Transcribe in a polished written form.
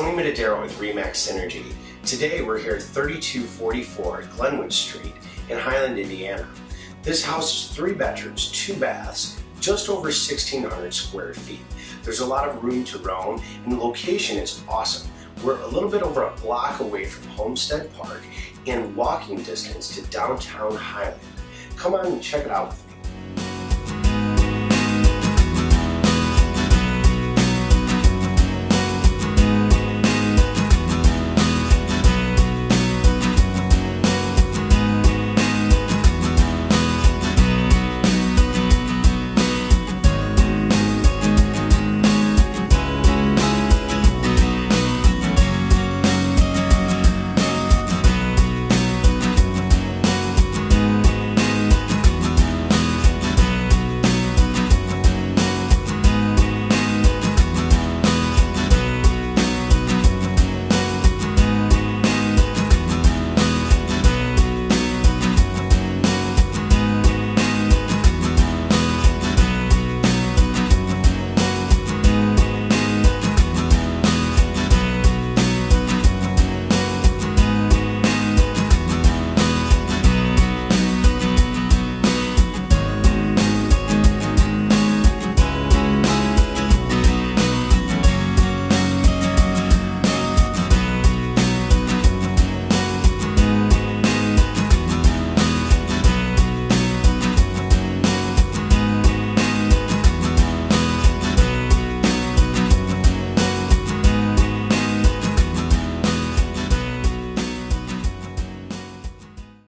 Tony Medadero with Remax Synergy. Today we're here at 3244 Glenwood Street in Highland, Indiana. This house is 3 bedrooms, 2 baths, just over 1,600 square feet. There's a lot of room to roam and the location is awesome. We're a little bit over a block away from Homestead Park and walking distance to downtown Highland. Come on and check it out with me.